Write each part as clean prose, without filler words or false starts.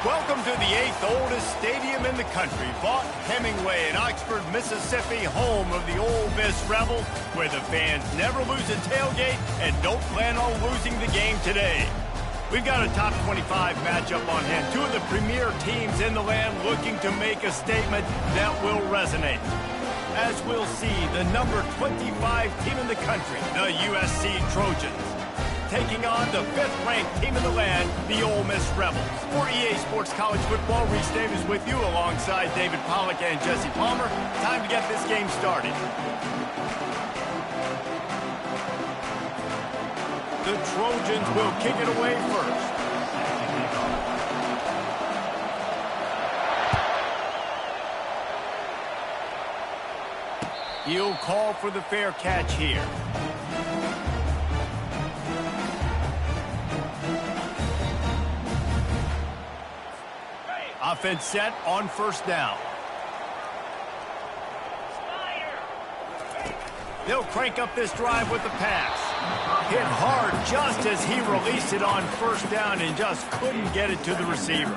Welcome to the 8th oldest stadium in the country, Vaught Hemingway in Oxford, Mississippi, home of the Ole Miss Rebels, where the fans never lose a tailgate and don't plan on losing the game today. We've got a top 25 matchup on hand. Two of the premier teams in the land looking to make a statement that will resonate. As we'll see, the number 25 team in the country, the USC Trojans, taking on the 5th-ranked team in the land, the Ole Miss Rebels. For EA Sports College Football, Reese Davis with you alongside David Pollack and Jesse Palmer. Time to get this game started. The Trojans will kick it away first. He'll call for the fair catch here. Offense set on first down. They'll crank up this drive with the pass. Hit hard just as he released it on first down and just couldn't get it to the receiver.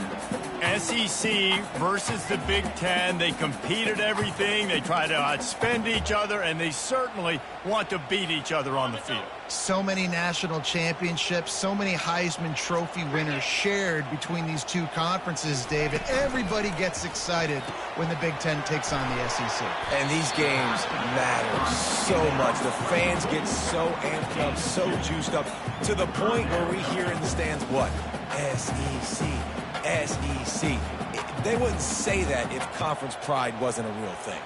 SEC versus the Big Ten. They compete at everything. They try to outspend each other, and they certainly want to beat each other on the field. So many national championships, so many Heisman Trophy winners shared between these two conferences, David. Everybody gets excited when the Big Ten takes on the SEC. And these games matter so much. The fans get so amped up, so juiced up, to the point where we hear in the stands, what? SEC. SEC. They wouldn't say that if conference pride wasn't a real thing.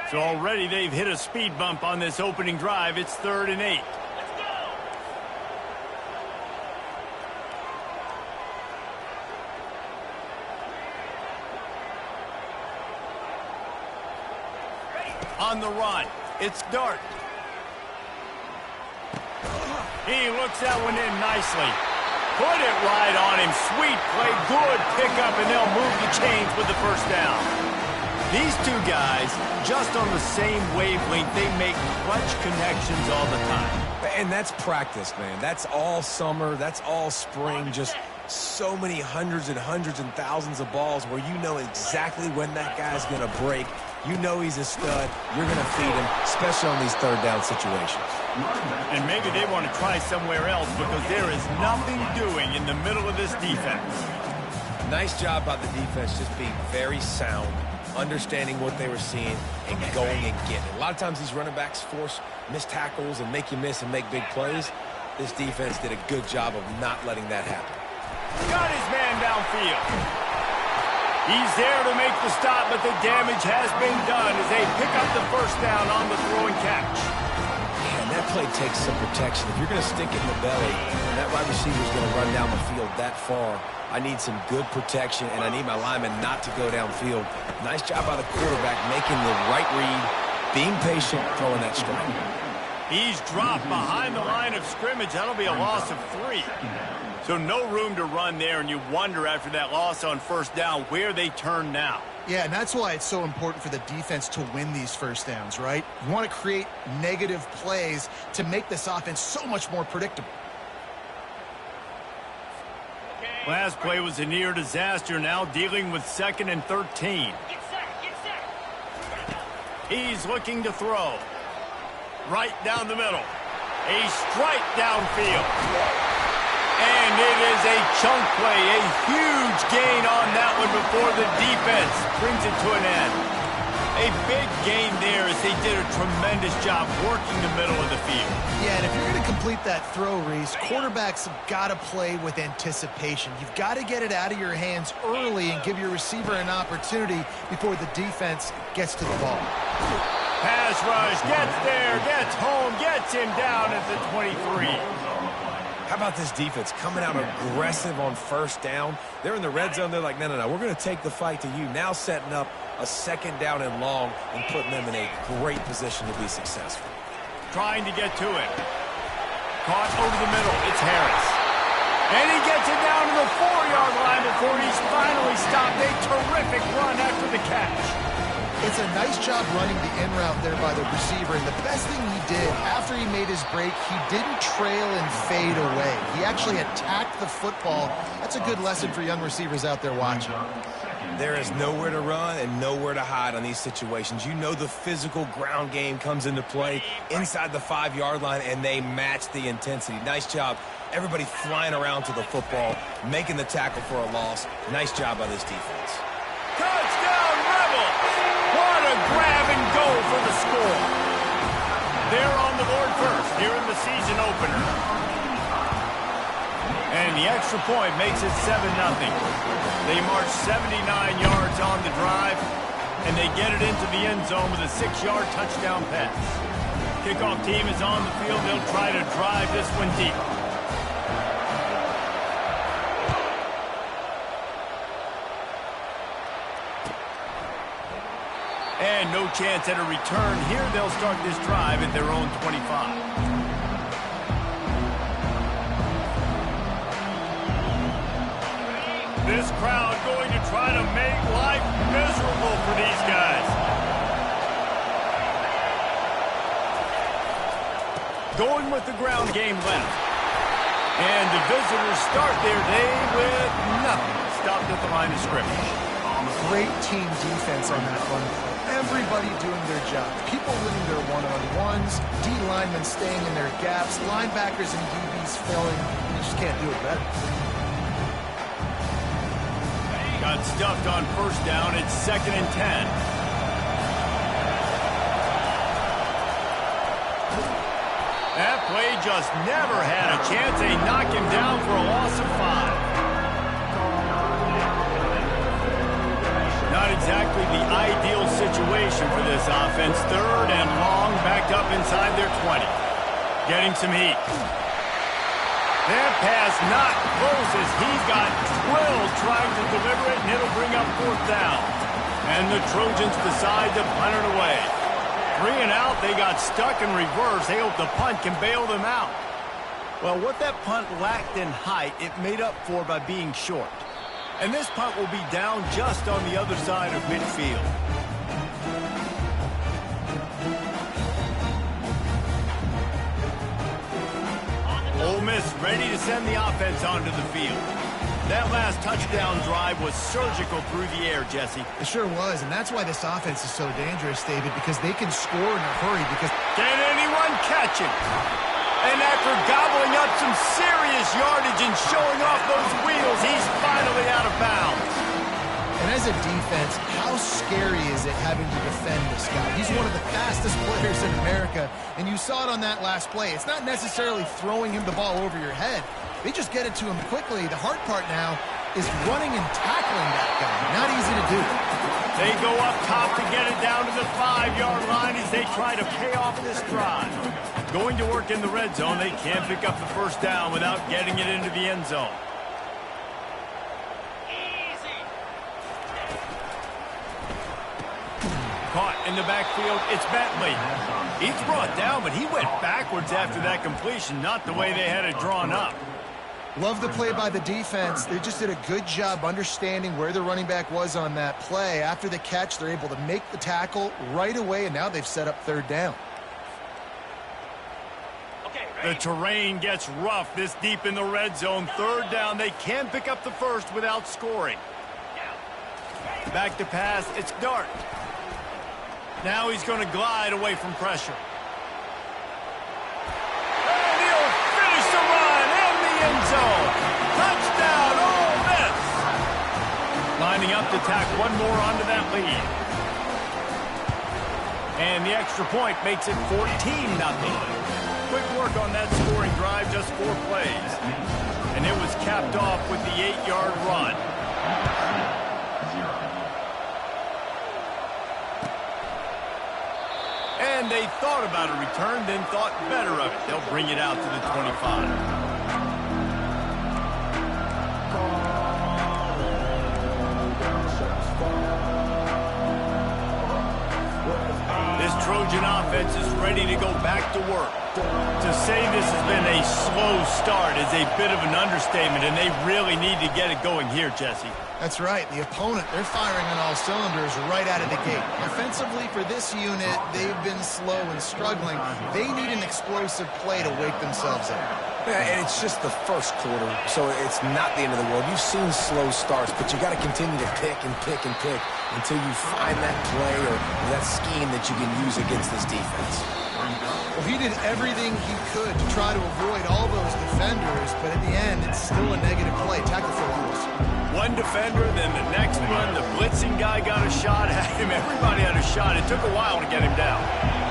So already they've hit a speed bump on this opening drive. It's 3rd and 8. On the run, it's Dart. He looks that one in nicely. Put it right on him. Sweet play, good pickup, and they'll move the chains with the first down. These two guys, just on the same wavelength, they make clutch connections all the time. And that's practice, man. That's all summer. That's all spring. Just so many hundreds and thousands of balls where you know exactly when that guy's going to break. You know he's a stud. You're going to feed him, especially on these third down situations. And maybe they want to try somewhere else because there is nothing doing in the middle of this defense. Nice job by the defense just being very sound, understanding what they were seeing, and going and getting it. A lot of times these running backs force missed tackles and make you miss and make big plays. This defense did a good job of not letting that happen. Got his man downfield. He's there to make the stop, but the damage has been done as they pick up the first down on the throw and catch. And that play takes some protection. If you're going to stick it in the belly, and that wide receiver is going to run down the field that far, I need some good protection, and I need my lineman not to go downfield. Nice job by the quarterback making the right read, being patient, throwing that strike. He's dropped behind the line of scrimmage. That'll be a loss of 3. So no room to run there, and you wonder after that loss on first down where they turn now. Yeah, and that's why it's so important for the defense to win these first downs, right? You want to create negative plays to make this offense so much more predictable. Last play was a near disaster, now dealing with 2nd and 13. He's looking to throw. Right down the middle. A strike downfield. And it is a chunk play, a huge gain on that one before the defense brings it to an end. A big gain there as they did a tremendous job working the middle of the field. Yeah, and if you're going to complete that throw, Reese, quarterbacks have got to play with anticipation. You've got to get it out of your hands early and give your receiver an opportunity before the defense gets to the ball. Pass rush, gets there, gets home, gets him down at the 23. How about this defense coming out aggressive on first down? They're in the red zone. They're like, no, we're going to take the fight to you. Now setting up a 2nd down and long and putting them in a great position to be successful. Trying to get to it. Caught over the middle. It's Harris. And he gets it down to the 4-yard line before he's finally stopped. A terrific run after the catch. It's a nice job running the in route there by the receiver, and the best thing he did after he made his break, he didn't trail and fade away. He actually attacked the football. That's a good lesson for young receivers out there watching. There is nowhere to run and nowhere to hide on these situations. You know the physical ground game comes into play inside the 5-yard line, and they match the intensity. Nice job. Everybody flying around to the football, making the tackle for a loss. Nice job by this defense. Touchdown, Rebels! What a grab and go for the score. They're on the board first here in the season opener. And the extra point makes it 7-0. They march 79 yards on the drive, and they get it into the end zone with a 6-yard touchdown pass. Kickoff team is on the field. They'll try to drive this one deep. And no chance at a return here. They'll start this drive at their own 25. This crowd going to try to make life miserable for these guys. Going with the ground game left. And the visitors start their day with nothing. Stopped at the line of scrimmage. Great team defense on that one. Everybody doing their job. People winning their one-on-ones, D-linemen staying in their gaps, linebackers and DBs filling. You just can't do it better. Got stuffed on first down. It's 2nd and 10. That play just never had a chance. They knock him down for a loss of 5. Not exactly the ideal situation for this offense. 3rd and long, backed up inside their 20. Getting some heat. That pass not close as he's got Will trying to deliver it, and it'll bring up 4th down. And the Trojans decide to punt it away. 3 and out, they got stuck in reverse. They hope the punt can bail them out. Well, what that punt lacked in height, it made up for by being short. And this punt will be down just on the other side of midfield. Ole Miss ready to send the offense onto the field. That last touchdown drive was surgical through the air, Jesse. It sure was, and that's why this offense is so dangerous, David, because they can score in a hurry. Because can anyone catch it? And after gobbling up some serious yardage and showing off those wheels, he's finally out of bounds. And as a defense, how scary is it having to defend this guy? He's one of the fastest players in America, and you saw it on that last play. It's not necessarily throwing him the ball over your head. They just get it to him quickly. The hard part now is running and tackling that guy. Not easy to do. They go up top to get it down to the 5-yard line as they try to pay off this drive. Going to work in the red zone. They can't pick up the first down without getting it into the end zone. Caught in the backfield, it's Bentley. He's brought down, but he went backwards after that completion, not the way they had it drawn up. Love the play by the defense. They just did a good job understanding where the running back was on that play. After the catch, they're able to make the tackle right away, and now they've set up 3rd down. The terrain gets rough this deep in the red zone. 3rd down, they can pick up the first without scoring. Back to pass, it's Dart. Now he's going to glide away from pressure. And he'll finish the run in the end zone. Touchdown, Ole Miss. Lining up to tack one more onto that lead. And the extra point makes it 14-0. Quick work on that scoring drive, just 4 plays. And it was capped off with the 8-yard run. And they thought about a return, then thought better of it. They'll bring it out to the 25. This Trojan offense is ready to go back to work. To say this has been a slow start is a bit of an understatement, and they really need to get it going here, Jesse. That's right. The opponent, they're firing on all cylinders right out of the gate. Offensively, for this unit, they've been slow and struggling. They need an explosive play to wake themselves up. Yeah, and it's just the first quarter, so it's not the end of the world. You've seen slow starts, but you got to continue to pick and pick and pick until you find that play or that scheme that you can use against this defense. Well, he did everything he could to try to avoid all those defenders, but at the end, it's still a negative play. Tackle for loss. One defender, then the next one. The blitzing guy got a shot at him. Everybody had a shot. It took a while to get him down.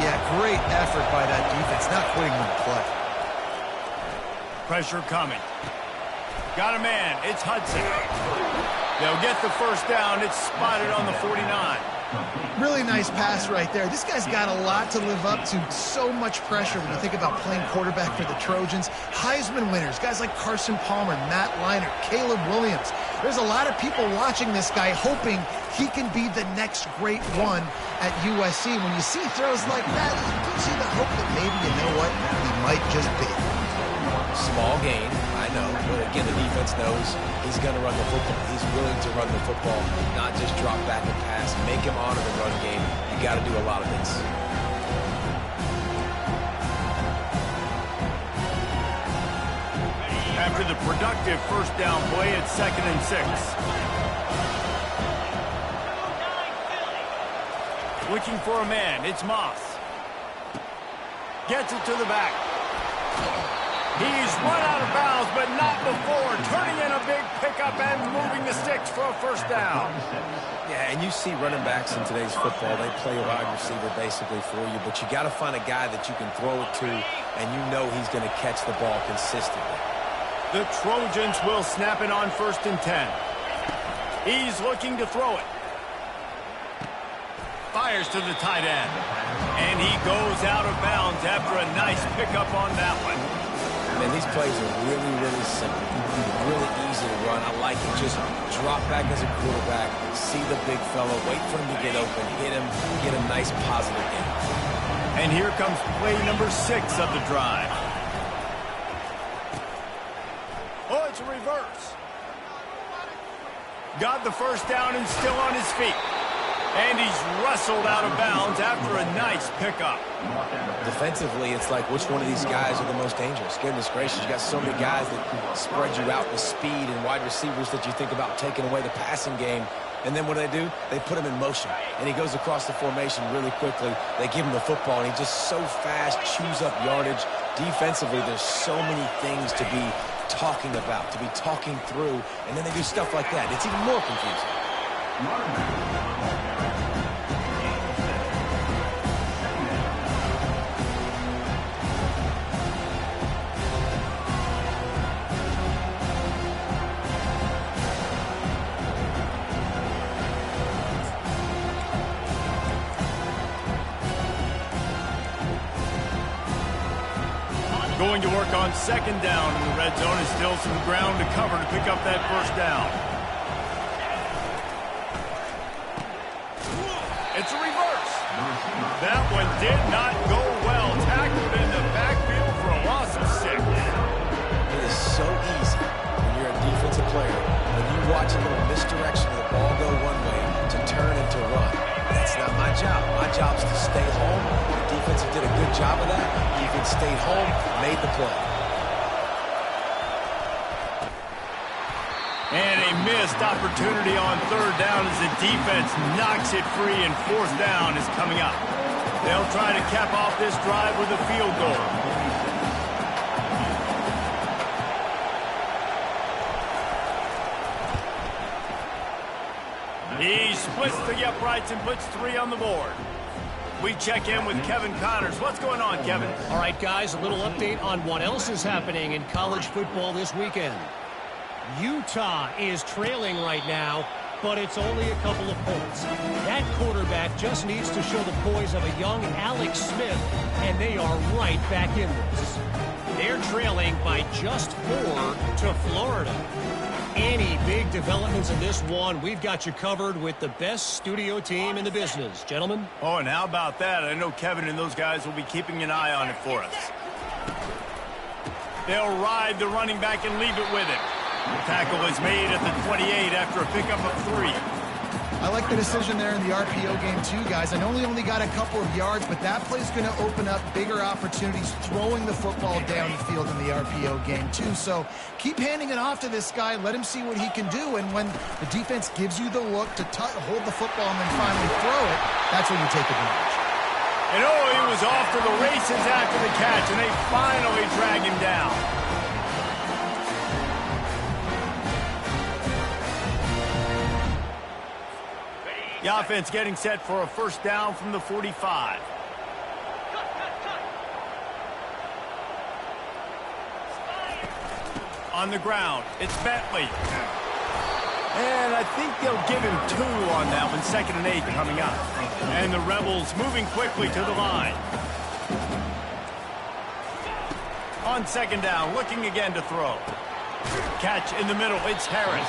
Yeah, great effort by that defense, not quitting on the play. Pressure coming. Got a man. It's Hudson. They'll get the first down. It's spotted on the 49. Really nice pass right there. This guy's got a lot to live up to. So much pressure when you think about playing quarterback for the Trojans. Heisman winners, guys like Carson Palmer, Matt Leinart, Caleb Williams. There's a lot of people watching this guy hoping he can be the next great one at USC. When you see throws like that, it gives you the hope that maybe, you know what, he might just be. Small gain, I know, but again, the defense knows he's going to run the football. He's willing to run the football, not just drop back and pass. Make him honor the run game. You got to do a lot of this. After the productive first down play, it's 2nd and 6. Looking for a man. It's Moss. Gets it to the back. He's run out of bounds, but not before. Turning in a big pickup and moving the sticks for a first down. Yeah, and you see running backs in today's football, they play a wide receiver basically for you, but you got to find a guy that you can throw it to, and you know he's going to catch the ball consistently. The Trojans will snap it on 1st and 10. He's looking to throw it. Fires to the tight end. And he goes out of bounds after a nice pickup on that one. Man, these plays are really, really simple. Really easy to run. I like it. Just drop back as a quarterback, see the big fella, wait for him to get open, hit him, get a nice positive gain. And here comes play number 6 of the drive. Oh, it's a reverse. Got the first down and still on his feet. And he's wrestled out of bounds after a nice pickup. Defensively, it's like which one of these guys are the most dangerous? Goodness gracious, you got so many guys that spread you out with speed and wide receivers that you think about taking away the passing game. And then what do? They put him in motion. And he goes across the formation really quickly. They give him the football, and he's just so fast, chews up yardage. Defensively, there's so many things to be talking about, to be talking through. And then they do stuff like that. It's even more confusing. Going to work on 2nd down in the red zone. Is still some ground to cover to pick up that first down. It's a reverse. That one did not go well. Tackled in the backfield for a loss of 6. It is so easy when you're a defensive player, when you watch a little misdirection of the ball go one way to turn and to run. That's not my job. My job is to stay home. The defense did a good job of that. Defense stayed home, made the play. And a missed opportunity on 3rd down as the defense knocks it free, and 4th down is coming up. They'll try to cap off this drive with a field goal. He splits the uprights and puts 3 on the board. We check in with Kevin Connors. What's going on, Kevin? All right, guys, a little update on what else is happening in college football this weekend. Utah is trailing right now, but it's only a couple of points. That quarterback just needs to show the poise of a young Alex Smith, and they are right back in this. They're trailing by just 4 to Florida. Any big developments in this one, we've got you covered with the best studio team in the business. Gentlemen? Oh, and how about that? I know Kevin and those guys will be keeping an eye on it for us. They'll ride the running back and leave it with him. The tackle is made at the 28 after a pickup of 3. I like the decision there in the RPO game too, guys. I know he only got a couple of yards, but that play's going to open up bigger opportunities throwing the football down the field in the RPO game too. So keep handing it off to this guy. Let him see what he can do. And when the defense gives you the look to hold the football and then finally throw it, that's when you take advantage. And he was off to the races after the catch, and they finally drag him down. The offense getting set for a first down from the 45. On the ground, it's Bentley. And I think they'll give him 2 on that one. 2nd and 8 coming up. And the Rebels moving quickly to the line. On 2nd down, looking again to throw. Catch in the middle, it's Harris.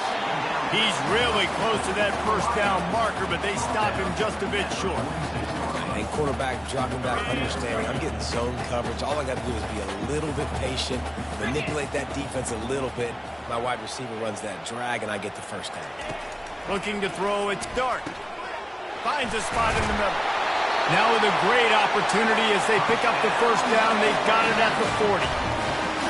He's really close to that first down marker, but they stop him just a bit short. And quarterback dropping back, understanding I'm getting zone coverage. All I got to do is be a little bit patient, manipulate that defense a little bit. My wide receiver runs that drag, and I get the first down. Looking to throw, it's Dart. Finds a spot in the middle. Now with a great opportunity as they pick up the first down, they've got it at the 40.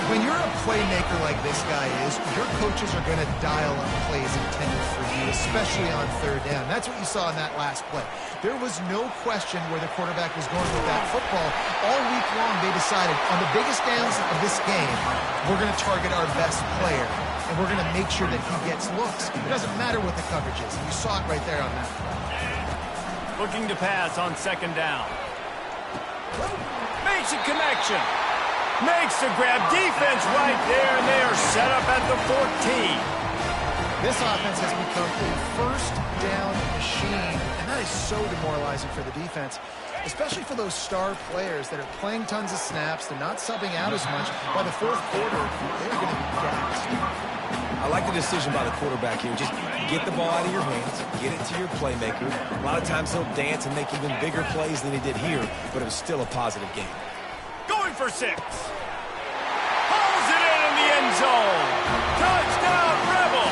When you're a playmaker like this guy is, your coaches are going to dial up plays intended for you, especially on 3rd down. That's what you saw in that last play. There was no question where the quarterback was going with that football. All week long, they decided on the biggest downs of this game, we're going to target our best player, and we're going to make sure that he gets looks. It doesn't matter what the coverage is. And you saw it right there on that play. Looking to pass on 2nd down. Makes a connection. Makes the grab. Defense right there, and they are set up at the 14. This offense has become a first down machine, and that is so demoralizing for the defense, especially for those star players that are playing tons of snaps. They're not subbing out as much. By the 4th quarter, they're going to be gassed. I like the decision by the quarterback here. Just get the ball out of your hands, get it to your playmaker. A lot of times he'll dance and make even bigger plays than he did here, but it was still a positive game. Going for 6. Hauls it in the end zone. Touchdown, Rebel.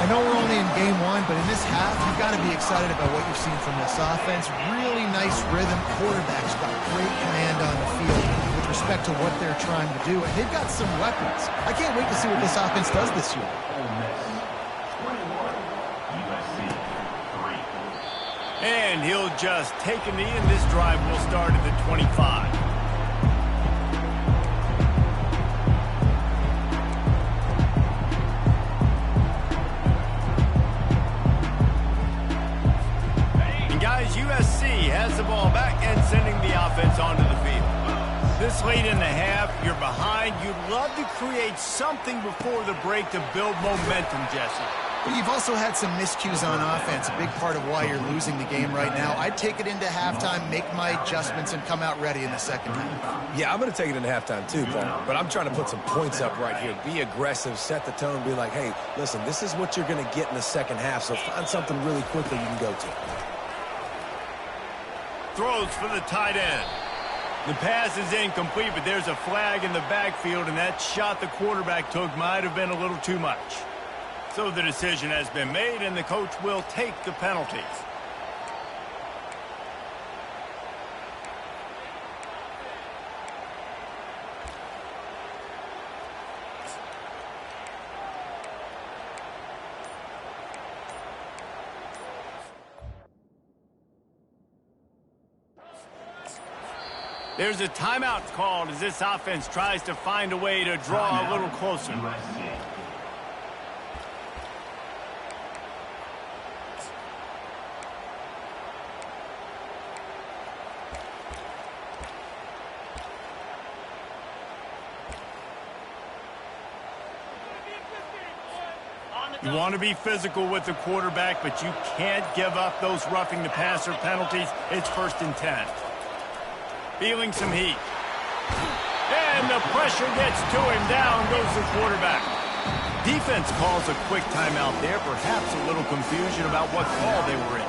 I know we're only in game 1, but in this half, you've got to be excited about what you've seen from this offense. Really nice rhythm. Quarterback's got great command on the field with respect to what they're trying to do. And they've got some weapons. I can't wait to see what this offense does this year. And he'll just take a knee, and this drive will start at the 25. And guys, USC has the ball back and sending the offense onto the field. This late in the half, you're behind. You'd love to create something before the break to build momentum, Jesse. But you've also had some miscues on offense, a big part of why you're losing the game right now. I'd take it into halftime, make my adjustments, and come out ready in the 2nd half. Yeah, I'm going to take it into halftime too, Paul. But I'm trying to put some points up right here. Be aggressive, set the tone, be like, hey, listen, this is what you're going to get in the 2nd half, so find something really quickly you can go to. Throws for the tight end. The pass is incomplete, but there's a flag in the backfield, and that shot the quarterback took might have been a little too much. So the decision has been made, and the coach will take the penalties. There's a timeout called as this offense tries to find a way to draw a little closer. You want to be physical with the quarterback, but you can't give up those roughing the passer penalties. It's 1st and 10. Feeling some heat. And the pressure gets to him. Down goes the quarterback. Defense calls a quick timeout there. Perhaps a little confusion about what call they were in.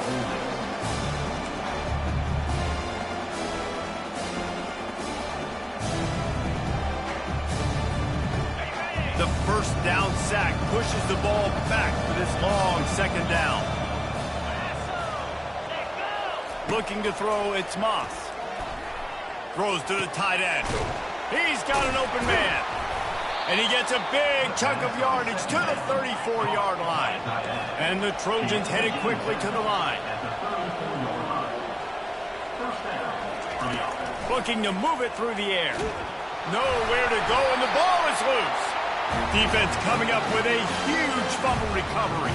1 first down sack pushes the ball back for this long second down. Looking to throw, it's Moss. Throws to the tight end. He's got an open man. And he gets a big chunk of yardage to the 34-yard line. And the Trojans headed quickly to the line. Looking to move it through the air. Nowhere to go, and the ball is loose. Defense coming up with a huge fumble recovery.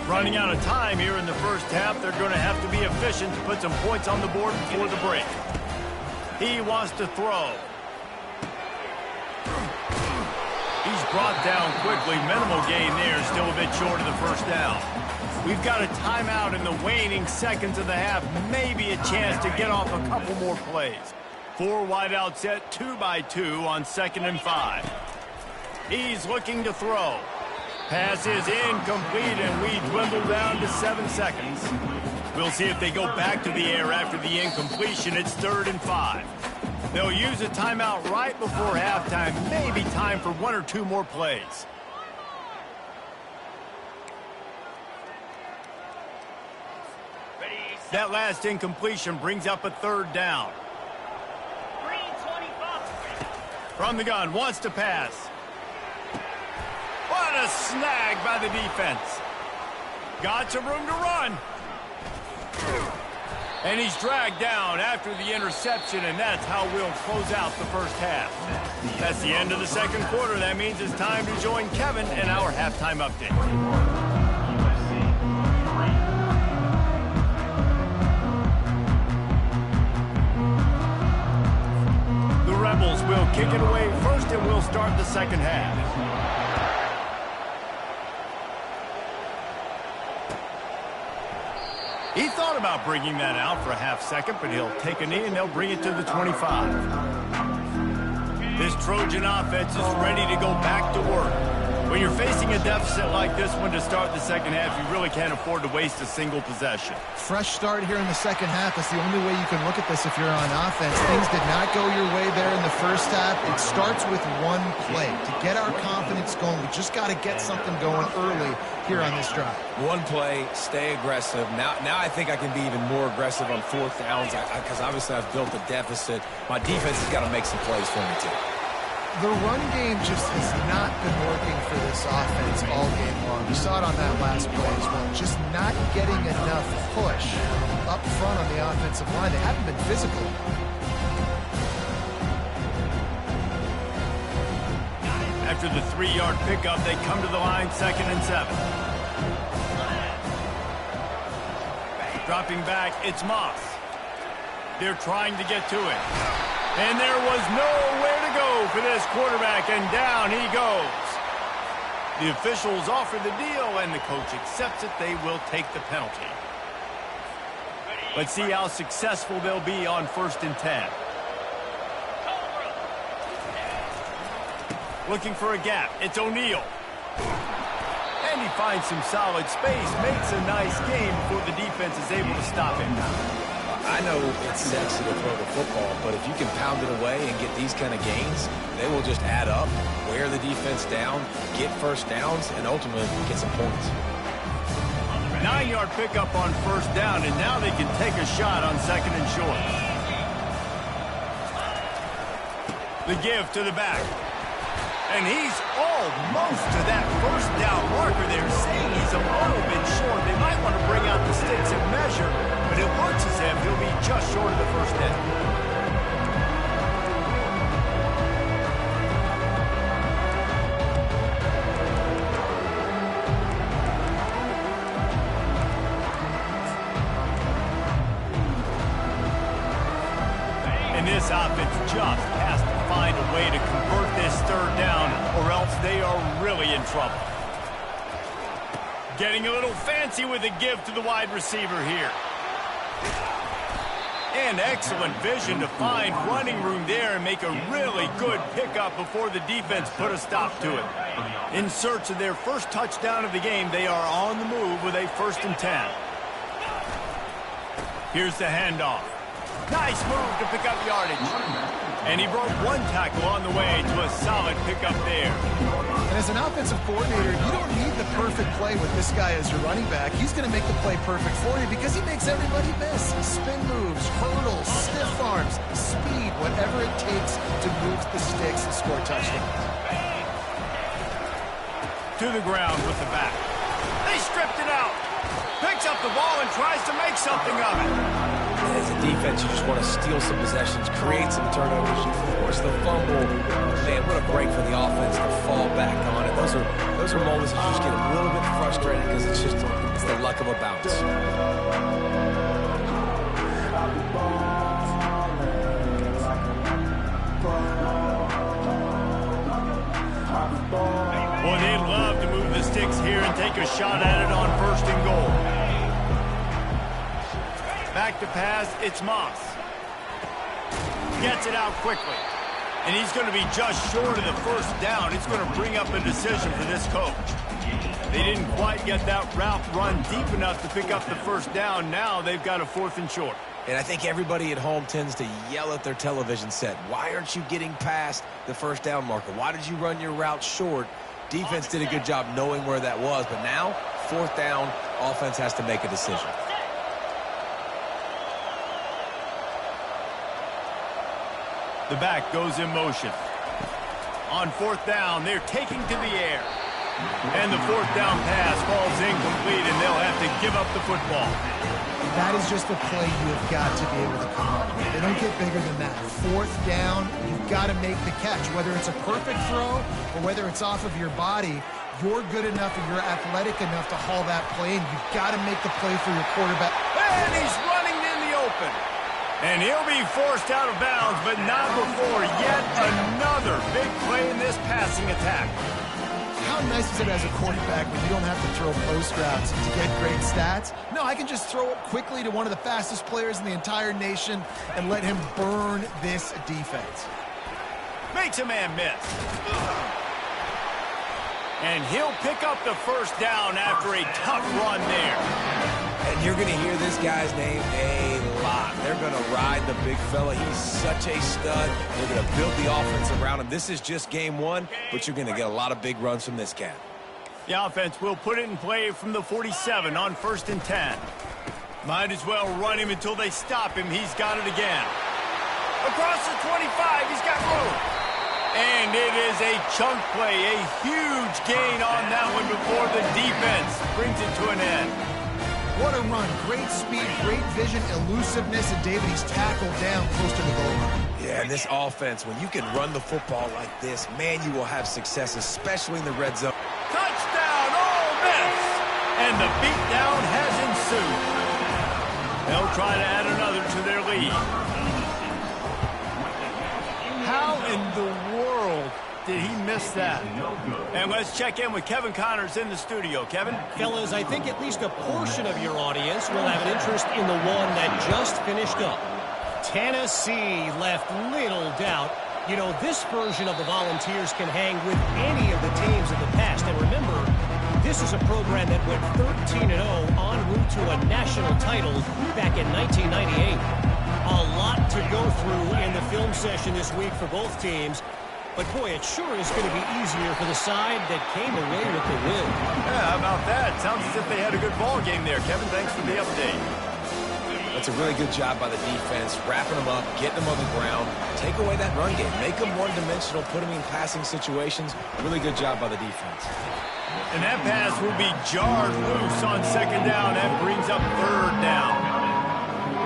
Running out of time here in the first half. They're going to have to be efficient to put some points on the board before the break. He wants to throw. He's brought down quickly. Minimal gain there. Still a bit short of the first down. We've got a timeout in the waning seconds of the half. Maybe a chance to get off a couple more plays. 4 wide out set, 2 by 2 on 2nd and 5. He's looking to throw. Pass is incomplete, and we dwindle down to 7 seconds. We'll see if they go back to the air after the incompletion. It's 3rd and 5. They'll use a timeout right before halftime. Maybe time for 1 or 2 more plays. That last incompletion brings up a 3rd down. From the gun, wants to pass. What a snag by the defense. Got some room to run. And he's dragged down after the interception, and that's how we'll close out the first half. That's the end of the second quarter. That means it's time to join Kevin in our halftime update. The Rebels will kick it away first, and we'll start the second half. He thought about bringing that out for a half second, but he'll take a knee and they'll bring it to the 25. This Trojan offense is ready to go back to work. When you're facing a deficit like this one to start the second half, you really can't afford to waste a single possession. Fresh start here in the second half. It's the only way you can look at this if you're on offense. Things did not go your way there in the first half. It starts with one play. To get our confidence going, we just got to get something going early here on this drive. One play, stay aggressive. Now I think I can be even more aggressive on 4th downs because obviously I've built a deficit. My defense has got to make some plays for me too. The run game just has not been working for this offense all game long. You saw it on that last play as well. Just not getting enough push up front on the offensive line. They haven't been physical. After the 3-yard pickup, they come to the line 2nd and 7. Dropping back, it's Moss. They're trying to get to it. And there was nowhere to go for this quarterback, and down he goes. The officials offer the deal, and the coach accepts it. They will take the penalty. Let's see how successful they'll be on 1st and 10. Looking for a gap. It's O'Neal. And he finds some solid space, makes a nice game before the defense is able to stop him. I know it's sexy to throw the football, but if you can pound it away and get these kind of gains, they will just add up, wear the defense down, get first downs, and ultimately get some points. 9-yard pickup on 1st down, and now they can take a shot on 2nd and short. The give to the back. And he's almost to that 1st down marker there, saying he's a little bit short. They might want to bring out the sticks and measure, but it looks as if he'll be just short of the 1st down. And this offense just has to find a way to convert this 3rd down, or else they are really in trouble. Getting a little fancy with a give to the wide receiver here. And excellent vision to find running room there and make a really good pickup before the defense put a stop to it. In search of their first touchdown of the game, they are on the move with a 1st and 10. Here's the handoff. Nice move to pick up yardage. And he broke one tackle on the way to a solid pickup there. And as an offensive coordinator, you don't need the perfect play with this guy as your running back. He's going to make the play perfect for you because he makes everybody miss. Spin moves, hurdles, stiff arms, speed, whatever it takes to move the sticks and score a touchdown. To the ground with the back. They stripped it out. Picks up the ball and tries to make something of it. As a defense, you just want to steal some possessions, create some turnovers, you force the fumble. Man, what a break for the offense to fall back on it. Those are moments you just get a little bit frustrated because it's the luck of a bounce. Boy, they'd love to move the sticks here and take a shot at it on 1st and goal. Back to pass, it's Moss. Gets it out quickly. And he's going to be just short of the 1st down. It's going to bring up a decision for this coach. They didn't quite get that route run deep enough to pick up the 1st down. Now they've got a 4th and short. And I think everybody at home tends to yell at their television set. Why aren't you getting past the 1st down marker? Why did you run your route short? Defense did a good job knowing where that was. But now, 4th down, offense has to make a decision. The back goes in motion. On 4th down, they're taking to the air. And the 4th down pass falls incomplete, and they'll have to give up the football. That is just a play you have got to be able to come up with. They don't get bigger than that. 4th down, you've got to make the catch. Whether it's a perfect throw or whether it's off of your body, you're good enough and you're athletic enough to haul that play, and you've got to make the play for your quarterback. And he's running in the open. And he'll be forced out of bounds, but not before yet another big play in this passing attack. How nice is it as a quarterback when you don't have to throw post routes to get great stats? No, I can just throw it quickly to one of the fastest players in the entire nation and let him burn this defense. Makes a man miss. And he'll pick up the 1st down after a tough run there. And you're going to hear this guy's name a lot. They're going to ride the big fella. He's such a stud. They're going to build the offense around him. This is just game 1, but you're going to get a lot of big runs from this cat. The offense will put it in play from the 47 on 1st and 10. Might as well run him until they stop him. He's got it again. Across the 25, he's got room. And it is a chunk play, a huge gain on that one before the defense brings it to an end. What a run. Great speed, great vision, elusiveness, and David, he's tackled down close to the goal line. Yeah, and this offense, when you can run the football like this, man, you will have success, especially in the red zone. Touchdown, Ole Miss! And the beatdown has ensued. They'll try to add another to their lead. How in the world did he miss that? And let's check in with Kevin Connors in the studio. Kevin? Fellas, I think at least a portion of your audience will have an interest in the one that just finished up. Tennessee left little doubt. You know, this version of the Volunteers can hang with any of the teams of the past. And remember, this is a program that went 13-0 en route to a national title back in 1998. A lot to go through in the film session this week for both teams. But, boy, it sure is going to be easier for the side that came away with the win. Yeah, how about that? Sounds as if they had a good ball game there. Kevin, thanks for the update. That's a really good job by the defense, wrapping them up, getting them on the ground, take away that run game, make them one-dimensional, put them in passing situations. Really good job by the defense. And that pass will be jarred loose on 2nd down. That brings up 3rd down.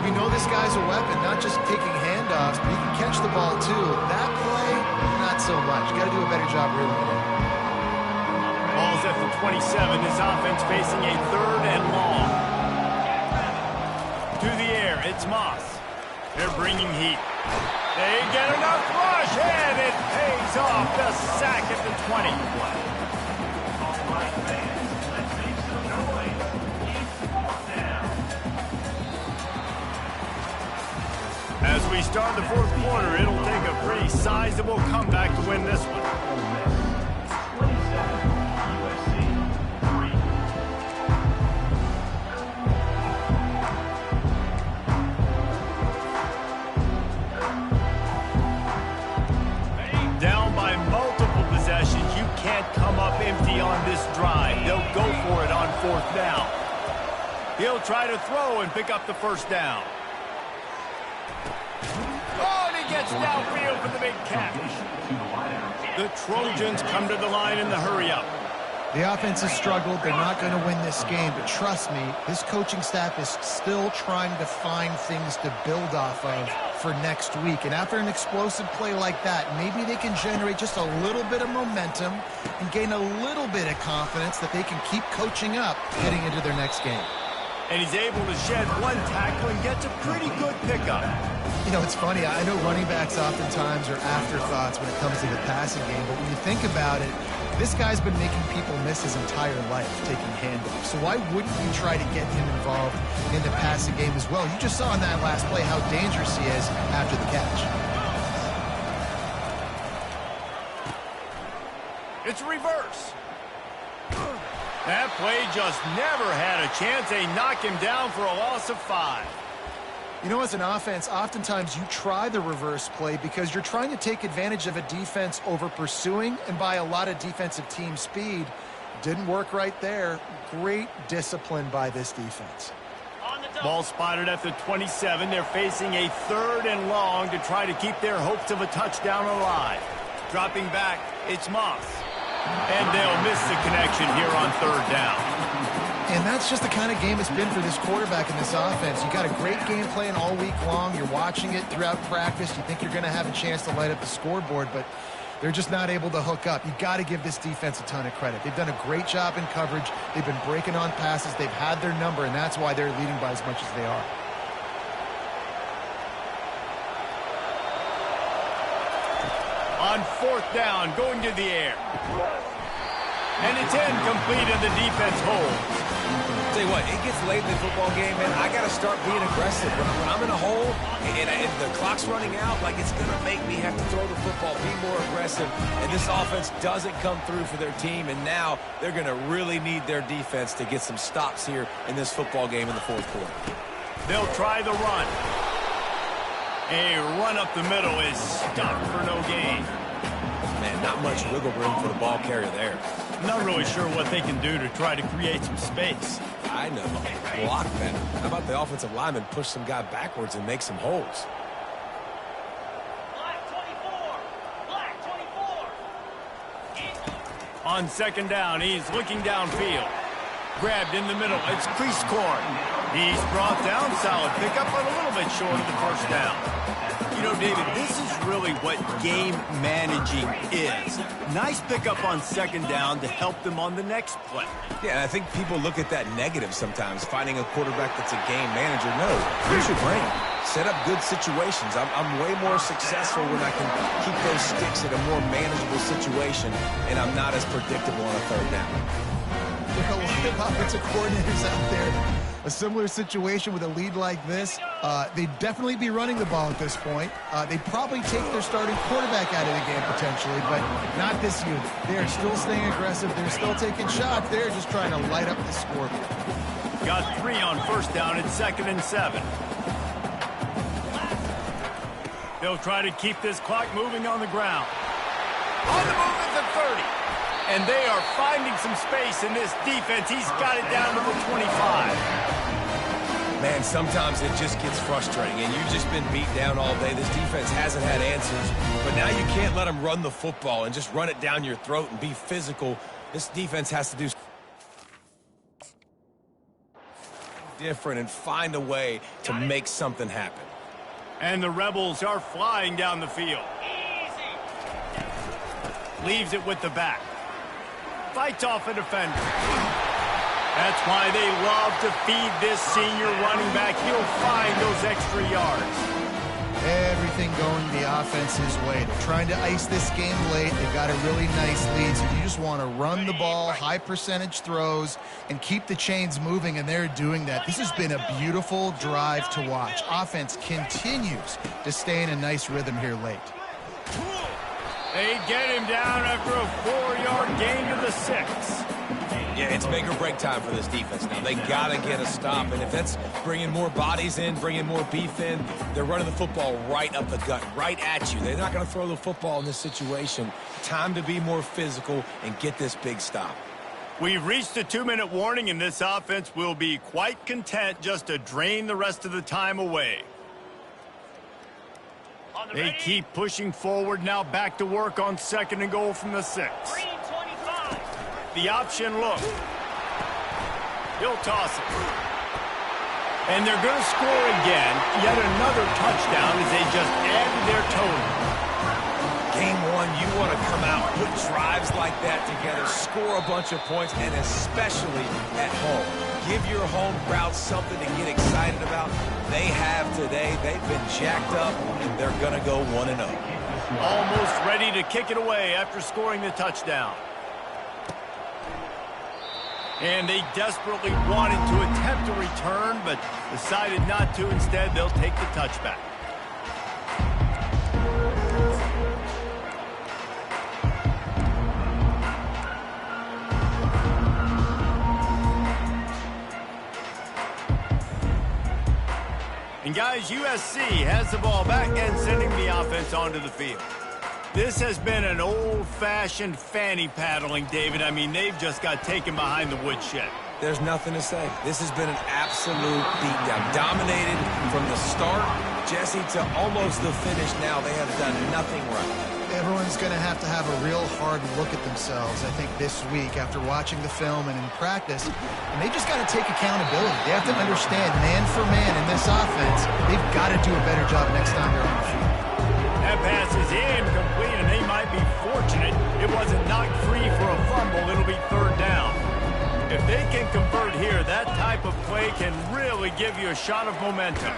We know this guy's a weapon, not just taking handoffs, but he can catch the ball, too. That play, not so much. Got to do a better job reeling it in. Ball's at the 27. This offense facing a 3rd and long. To the air, it's Moss. They're bringing heat. They get enough rush, and it pays off. The sack at the 20. As we start the 4th quarter, it'll take a pretty sizable comeback to win this one. empty on this drive. They'll go for it on 4th down. He'll try to throw and pick up the first down. Oh, and he gets downfield for the big catch. The Trojans come to the line in the hurry-up. The offense has struggled. They're not going to win this game, but trust me, this coaching staff is still trying to find things to build off of for next week. And after an explosive play like that, maybe they can generate just a little bit of momentum and gain a little bit of confidence that they can keep coaching up heading into their next game. And he's able to shed one tackle and gets a pretty good pickup. You know, it's funny. I know running backs oftentimes are afterthoughts when it comes to the passing game, but when you think about it, this guy's been making people miss his entire life taking handoffs. So why wouldn't you try to get him involved in the passing game as well? You just saw in that last play how dangerous he is after the catch. It's reverse. That play just never had a chance. They knock him down for a loss of 5. You know, as an offense, oftentimes you try the reverse play because you're trying to take advantage of a defense over pursuing and by a lot of defensive team speed. Didn't work right there. Great discipline by this defense. Ball spotted at the 27. They're facing a 3rd and long to try to keep their hopes of a touchdown alive. Dropping back, it's Moss. And they'll miss the connection here on 3rd down. And that's just the kind of game it's been for this quarterback in this offense. You got a great game plan all week long. You're watching it throughout practice. You think you're going to have a chance to light up the scoreboard, but they're just not able to hook up. You got to give this defense a ton of credit. They've done a great job in coverage. They've been breaking on passes. They've had their number, and that's why they're leading by as much as they are. On 4th down, going to the air. And it's incomplete, and the defense holds. Tell you what, it gets late in the football game, man. I got to start being aggressive. When I'm in a hole and the clock's running out, like, it's going to make me have to throw the football, be more aggressive. And this offense doesn't come through for their team, and now they're going to really need their defense to get some stops here in this football game in the 4th quarter. They'll try the run. A run up the middle is stopped for no gain. Man, not much wiggle room for the ball carrier there. Not really sure what they can do to try to create some space. I know. Block better. How about the offensive lineman push some guy backwards and make some holes? Black 24. On 2nd down, he's looking downfield. Grabbed in the middle. It's crease corn. He's brought down. Solid pickup, but a little bit short of the first down. You know, David, this is really what game managing is. Nice pickup on 2nd down to help them on the next play. Yeah, and I think people look at that negative sometimes, finding a quarterback that's a game manager. No, use your brain. Set up good situations. I'm way more successful when I can keep those sticks in a more manageable situation, and I'm not as predictable on a 3rd down. There are a lot of offensive coordinators out there. A similar situation with a lead like this, they'd definitely be running the ball at this point. They'd probably take their starting quarterback out of the game potentially, but not this unit. They're still staying aggressive. They're still taking shots. They're just trying to light up the scoreboard. Got 3 on 1st down. It's 2nd and 7. They'll try to keep this clock moving on the ground. On the move at the 30. And they are finding some space in this defense. He's got it down to the 25. Man, sometimes it just gets frustrating, and you've just been beat down all day. This defense hasn't had answers, but now you can't let them run the football and just run it down your throat and be physical. This defense has to do different and find a way to make something happen. And the Rebels are flying down the field. Leaves it with the back. Fights off a defender. That's why they love to feed this senior running back. He'll find those extra yards. Everything going the offense's way. They're trying to ice this game late. They've got a really nice lead, so you just want to run the ball, high percentage throws, and keep the chains moving, and they're doing that. This has been a beautiful drive to watch. Offense continues to stay in a nice rhythm here late. They get him down after a 4-yard gain to the 6. Yeah, it's make or break time for this defense now. They got to get a stop, and if that's bringing more bodies in, bringing more beef in, they're running the football right up the gut, right at you. They're not going to throw the football in this situation. Time to be more physical and get this big stop. We've reached the 2-minute warning, and this offense will be quite content just to drain the rest of the time away. They keep pushing forward, now back to work on 2nd and goal from the 6. The option look. He'll toss it. And they're going to score again. Yet another touchdown as they just added their total. Game 1, you want to come out, put drives like that together, score a bunch of points, and especially at home. Give your home crowd something to get excited about. They have today. They've been jacked up, and they're going to go 1-0. Almost ready to kick it away after scoring the touchdown. And they desperately wanted to attempt a return, but decided not to. Instead, they'll take the touchback. And guys, USC has the ball back and sending the offense onto the field. This has been an old-fashioned fanny paddling, David. I mean, they've just got taken behind the woodshed. There's nothing to say. This has been an absolute beatdown. Dominated from the start, Jesse, to almost the finish now. They have done nothing right. Everyone's going to have a real hard look at themselves, I think, this week after watching the film and in practice. And they just got to take accountability. They have to understand, man for man in this offense, they've got to do a better job next time they're on the field. That pass is incomplete, and they might be fortunate it wasn't knocked free for a fumble. It'll be 3rd down. If they can convert here, that type of play can really give you a shot of momentum.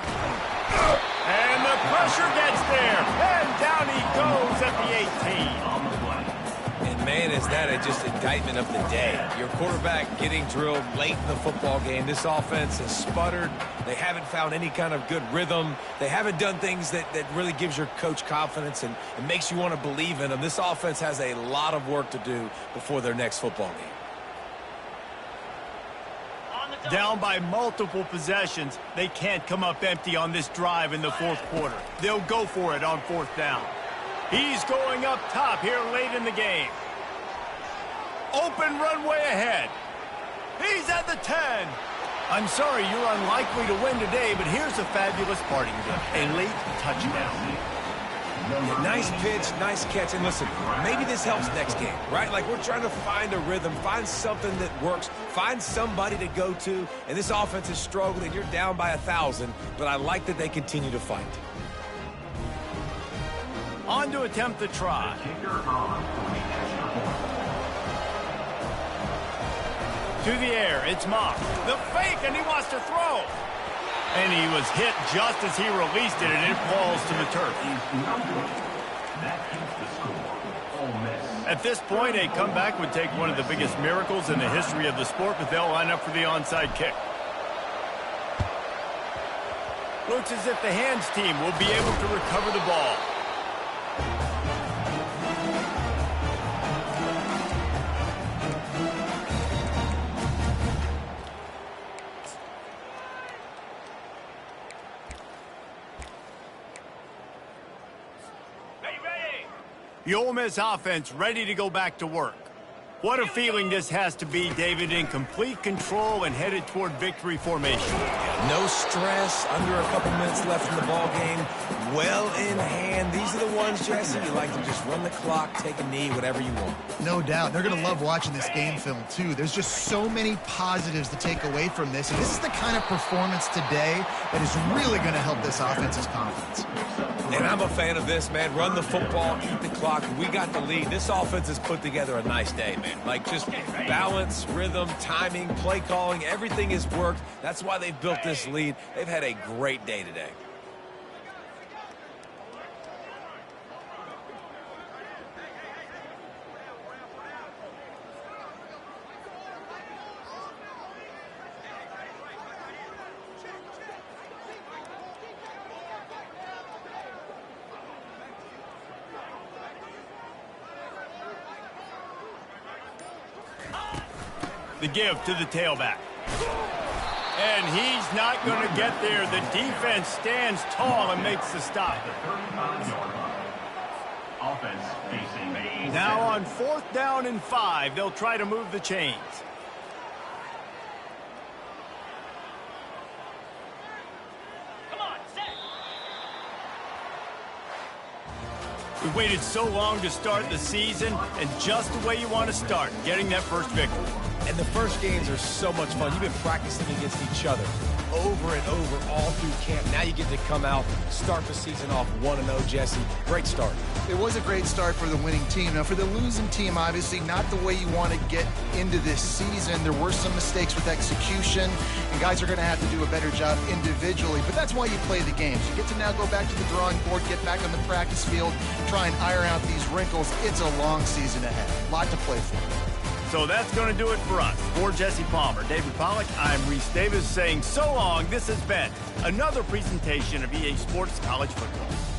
And the pressure gets there, and down he goes at the 18. And man, is that just indictment of the day. Your quarterback getting drilled late in the football game. This offense has sputtered. They haven't found any kind of good rhythm. They haven't done things that really gives your coach confidence and makes you want to believe in them. This offense has a lot of work to do before their next football game. Down by multiple possessions, they can't come up empty on this drive in the 4th quarter. They'll go for it on 4th down. He's going up top here late in the game. Open runway ahead. He's at the 10. I'm sorry, you're unlikely to win today, but here's a fabulous parting gift. A late touchdown. Yeah, nice pitch, nice catch. And listen, maybe this helps next game, right? Like, we're trying to find a rhythm, find something that works, find somebody to go to. And this offense is struggling. You're down by 1,000, but I like that they continue to fight. On to attempt the try. To the air, it's Mock. The fake, and he wants to throw. And he was hit just as he released it, and it falls to the turf. At this point, a comeback would take one of the biggest miracles in the history of the sport, but they'll line up for the onside kick. Looks as if the hands team will be able to recover the ball. The Ole Miss offense ready to go back to work. What a feeling this has to be, David, in complete control and headed toward victory formation. No stress, under a couple minutes left in the ball game. Well in hand. These are the ones, Jesse, you like to just run the clock, take a knee, whatever you want. No doubt. They're going to love watching this game film, too. There's just so many positives to take away from this. And this is the kind of performance today that is really going to help this offense's confidence. And I'm a fan of this, man. Run the football, eat the clock. We got the lead. This offense has put together a nice day, man. Like, just balance, rhythm, timing, play calling, everything has worked. That's why they've built this lead. They've had a great day today. The give to the tailback. And he's not going to get there. The defense stands tall and makes the stop. Now on 4th down and 5, they'll try to move the chains. We waited so long to start the season, and just the way you want to start, getting that first victory. And the first games are so much fun. You've been practicing against each other over and over all through camp. Now you get to come out, start the season off 1-0, Jesse. Great start. It was a great start for the winning team. Now, for the losing team, obviously not the way you want to get into this season. There were some mistakes with execution, and guys are going to have to do a better job individually. But that's why you play the games. You get to now go back to the drawing board, get back on the practice field, try and iron out these wrinkles. It's a long season ahead. A lot to play for. So that's going to do it for us. For Jesse Palmer, David Pollack, I'm Reese Davis saying so long. This has been another presentation of EA Sports College Football.